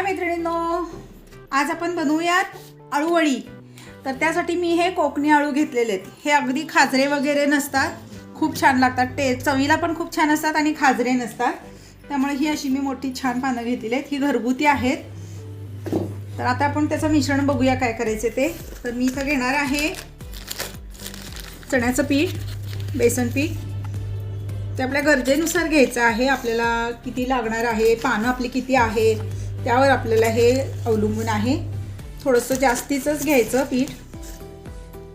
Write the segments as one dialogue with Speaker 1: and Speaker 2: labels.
Speaker 1: मैत्रिणींनो, आज आपण बनवूयात आळू वडी। तर त्यासाठी मी हे कोकणी आळू घेतलेले आहेत। हे अगदी खाजरे वगैरे नसतात, खूप छान लागतात, चवीला पण खूप छान असतात आणि खाजरे नसतात। त्यामुळे ही अशी मी मोठी छान पानं घेतलेली आहेत। ही घरगुती आहेत। तर आता आपण त्याचं मिश्रण बघूया काय करायचे ते। तर मी इथं घेणार आहे चण्याचं पीठ, बेसन पीठ। ते आपल्या गरजेनुसार घ्यायचं आहे। आपल्याला किती लागणार आहे, पानं आपली किती आहेत त्यावर आपल्याला हे अवलंबून आहे। थोडंसं जास्तीचंच घ्यायचं पीठ।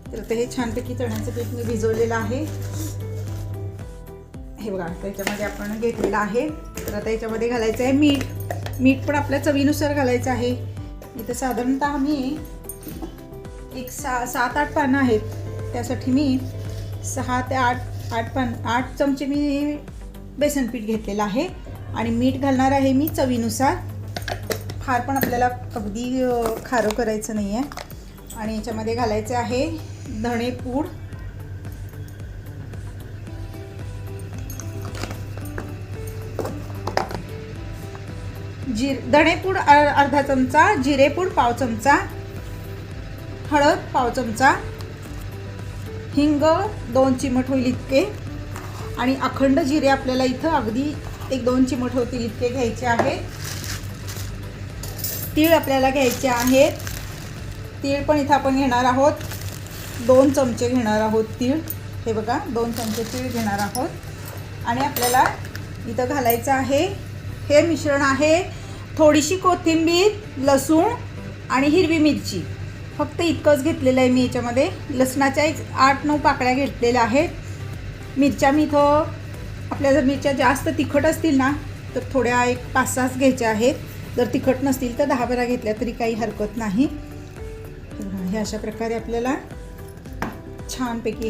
Speaker 1: तर आता हे छानपैकी चण्याचं पीठ मी भिजवलेलं आहे। हे बघा, त्याच्यामध्ये आपण घेतलेलं आहे। तर आता याच्यामध्ये घालायचं आहे मीठ। मीठ पण आपल्या चवीनुसार घालायचं आहे। इथं साधारणतः मी एक 7-8 पानं आहेत, त्यासाठी मी 6 ते 8 चमचे मी बेसन पीठ घेतलेलं आहे। आणि मीठ घालणार आहे मी चवीनुसार। फार पण आपल्याला अगदी खारं करायचं नाही आहे। आणि याच्यामध्ये घालायचे आहे धणेपूड, धणेपूड अर्धा चमचा, जिरेपूड पाव चमचा, हळद पाव चमचा, हिंग 2 चिमट होईल इतके, आणि अखंड जिरे आपल्याला इथं अगदी 1-2 चिमट होतील इतके घ्यायचे आहेत। तीळ आपल्याला घ्यायचे आहेत। तीळ पण इथं आपण घेणार आहोत, 2 चमचे घेणार आहोत तीळ। हे बघा, 2 चमचे तीळ घेणार आहोत। आणि आपल्याला इथं घालायचं आहे, हे मिश्रण आहे थोडीशी कोथिंबीर, लसूण आणि हिरवी मिरची। फक्त इतकंच घेतलेलं आहे मी याच्यामध्ये। लसणाच्या 8-9 पाकळ्या घेतलेल्या आहेत। मिरच्या मी इथं, आपल्या जर मिरच्या जास्त तिखट असतील ना तर थोड्या 5-6 घ्यायच्या आहेत। जर तिखट नसतील तर 10-12 घेतल्या तरी काही हरकत नाही। हे अशा प्रकारे आपल्याला छानपैकी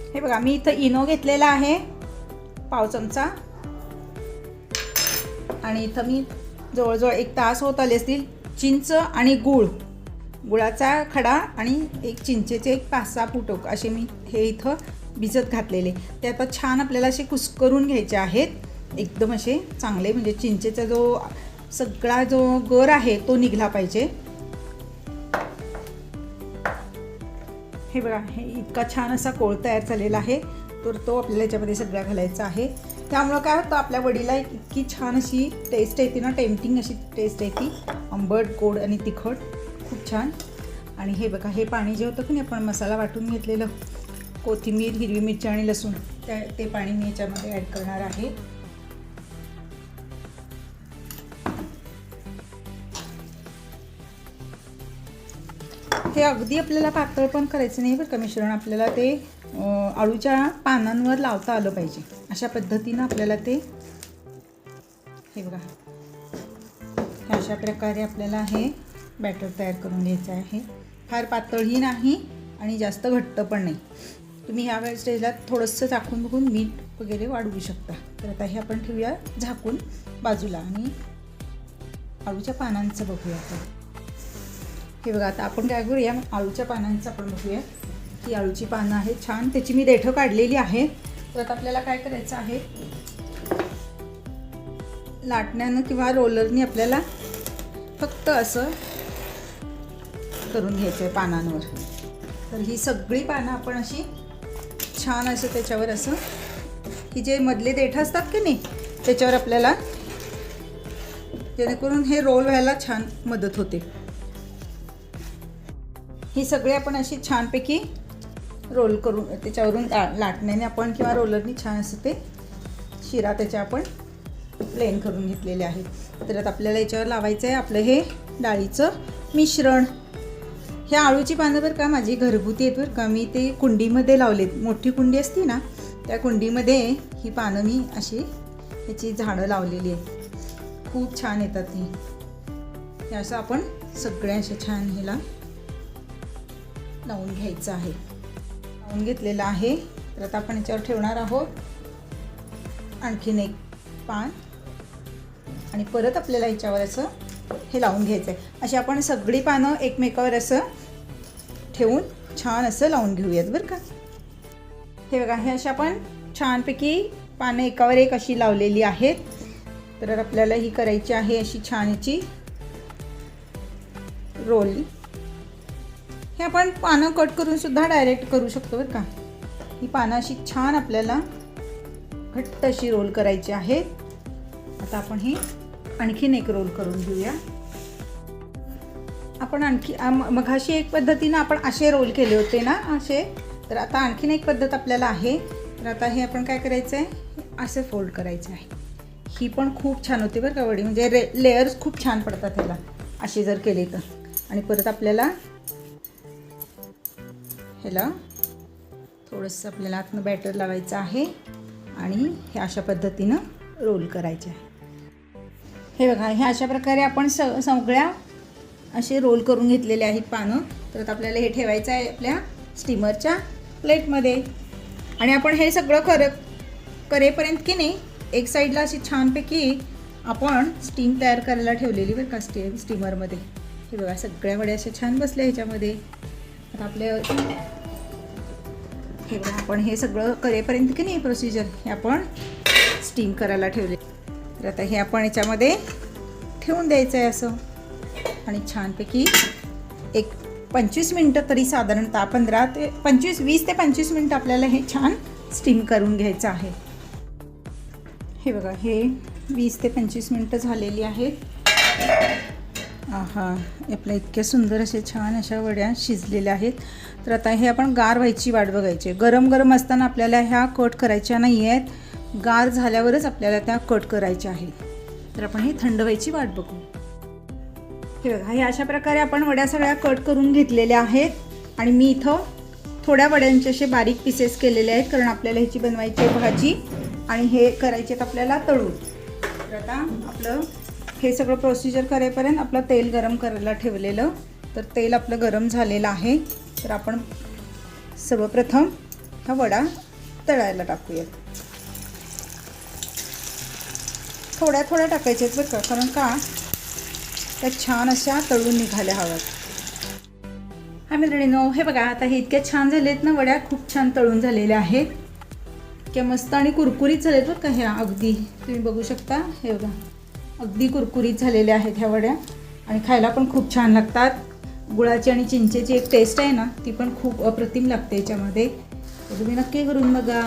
Speaker 1: हे बघा, मी इथं इनो घेतलेला आहे पाव चमचा। आणि इथं मी जवळजवळ 1 तास होत आले असतील चिंच आणि गुळाचा खडा आणि चिंचेचे 5-6 फुटोक असे मी हे इथं भिजत घातलेले। ते आता छान आपल्याला असे कुस्करून घ्यायचे आहेत, एकदम असे चांगले, म्हणजे चिंचेचा जो सगळा जो गर आहे तो निघला पाहिजे। हे बघा, हे इतका छान असा कोळ तयार झालेला आहे। तर तो आपल्याला याच्यामध्ये सगळा घालायचा आहे। त्यामुळं काय होतं, आपल्या वडीला इतकी छान अशी टेस्ट येते ना, टेम्पटिंग अशी टेस्ट येते, आंबट, गोड आणि तिखट, खूप छान। आणि हे बघा, हे पाणी जे होतं की नाही आपण मसाला वाटून घेतलेलं, कोथिंबीर, हिरवी मिरची आणि लसूण, ते पाणी मी याच्यामध्ये ॲड करणार आहे। हे अगदी आपल्याला पातळ पण करायचं नाही बरं का मिश्रण। आपल्याला ते आळूच्या पानांवर लावता आलं पाहिजे, अशा पद्धतीनं आपल्याला ते, हे बघा, हे अशा प्रकारे आपल्याला हे बॅटर तयार करून घ्यायचं आहे। फार पातळही नाही आणि जास्त घट्ट पण नाही। तुम्ही ह्या स्टेजला थोडंसं झाकून बघून मीठ वगैरे वाढवू शकता। तर आता हे आपण ठेवूया झाकून बाजूला आणि आळूच्या पानांचं बघूया आपण। हे बघा, आता आपण काय करूया, आळूच्या पानांचं आपण बघूया। ही आळूची पानं आहेत छान, त्याची मी देठं काढलेली आहे। तर आता आपल्याला काय करायचं आहे, लाटण्यानं किंवा रोलरनी आपल्याला फक्त असं करून घ्यायचं आहे पानांवर। तर ही सगळी पानं आपण अशी छान असं त्याच्यावर असं, की जे मधले देठं असतात की नाही त्याच्यावर आपल्याला, जेणेकरून हे रोल व्हायला छान मदत होते। ही सगळी आपण अशी छानपैकी रोल करून त्याच्यावरून लाटण्याने आपण किंवा रोलरनी छान असं ते शिरा त्याच्या आपण प्लेन करून घेतलेले आहे। तर आता आपल्याला याच्यावर लावायचं आहे आपलं हे डाळीचं मिश्रण। ह्या आळूची पानं बरं का माझी घरगुती आहेत बरं का। मी ते कुंडीमध्ये लावलेत, मोठी कुंडी असती ना त्या कुंडीमध्ये ही पानं मी अशी ह्याची झाडं लावलेली आहेत, खूप छान येतात ही। हे असं आपण सगळ्या अशा छान ह्याला लावून घ्यायचं आहे, लावून घेतलेलं आहे। तर आता आपण याच्यावर ठेवणार आहोत आणखीन 1 पान, आणि परत आपल्याला याच्यावर असं हे लावून घ्यायचं आहे। अशी आपण सगळी पानं एकमेकावर असं ठेवून छान असं लावून घेऊयात बरं का। हे बघा, हे अशा आपण छानपैकी पानं एकावर एक अशी लावलेली आहेत. तर आपल्याला ही करायची आहे अशी छान याची रोल. हे आपण पानं कट करून सुद्धा डायरेक्ट करू शकतो बरं का. ही पानं अशी छान आपल्याला घट्ट अशी रोल करायची आहे. आता आपण हे आणखीन एक रोल करून घेऊया. आपण आणखी मघाशी एक पद्धतीनं आपण असे रोल केले होते ना असे, तर आता आणखीन एक पद्धत आपल्याला आहे. तर आता हे आपण काय करायचं आहे, असं फोल्ड करायचं आहे. ही पण खूप छान होते बरं का वडी, म्हणजे लेयर्स खूप छान पडतात ह्याला असे जर केले तर. आणि परत आपल्याला ह्याला थोडंसं आपल्याला आतनं बॅटर लावायचं आहे आणि हे अशा पद्धतीनं रोल करायचे आहे. हे बघा, हे अशा प्रकारे आपण सगळ्या असे रोल करून घेतलेले आहेत पानं. तर आता आपल्याला हे ठेवायचं आहे आपल्या स्टीमरच्या प्लेटमध्ये. आणि आपण हे सगळं करेपर्यंत की नाही एक साईडला अशी छानपैकी आपण स्टीम तयार करायला ठेवलेली बरं का स्टीमरमध्ये. हे बघा, सगळ्या वड्या अशा छान बसल्या ह्याच्यामध्ये. आता आपल्या हे बघा, आपण हे सगळं करेपर्यंत की नाही प्रोसिजर हे आपण स्टीम करायला ठेवले. तर आता हे आपण याच्यामध्ये ठेवून द्यायचं आहे असं. आणि छानपैकी एक 25 मिनटं तरी साधारणतः 20 ते 25 मिनटं आपल्याला हे छान स्टीम करून घ्यायचं आहे. हे बघा, हे 20 ते 25 मिनटं झालेली आहेत. आहा, आपल्या इतक्या सुंदर असे छान अशा वड्या शिजलेल्या आहेत. तर आता हे आपण गार व्हायची वाट बघायची. गरम गरम असताना आपल्याला ह्या कट करायच्या नाही आहेत, गार झाल्यावरच आपल्याला त्या कट करायच्या आहेत. तर आपण हे थंड व्हायची वाट बघू. हे बघा, हे अशा प्रकारे आपण वड्या सगळ्या कट करून घेतलेल्या आहेत. आणि मी इथं थोड्या वड्यांचे असे बारीक पीसेस केलेले आहेत, कारण आपल्याला ह्याची बनवायची आहे भाजी आणि हे करायचे आहेत आपल्याला तळून. तर आता आपलं हे सगळं प्रोसिजर करेपर्यंत आपलं तेल गरम करायला ठेवलेलं. तर तेल आपलं गरम झालेलं आहे. तर आपण सर्वप्रथम हा वडा तळायला टाकूयात. थोड्या थोड्या टाकायच्या आहेत बरं का, कारण का त्या छान अशा तळून निघाल्या हव्यात. हा मित्रांनो, हे बघा, आता हे इतक्या छान झालेत ना वड्या, खूप छान तळून झालेल्या आहेत. इतक्या मस्त आणि कुरकुरीत झालेत बरं का ह्या. अगदी तुम्ही बघू शकता, हे बघा, अगदी कुरकुरीत झालेल्या आहेत ह्या वड्या. आणि खायला पण खूप छान लागतात. गुळाची आणि चिंचेची एक टेस्ट आहे ना, ती पण खूप अप्रतिम लागते याच्यामध्ये. तुम्ही नक्की करून बघा.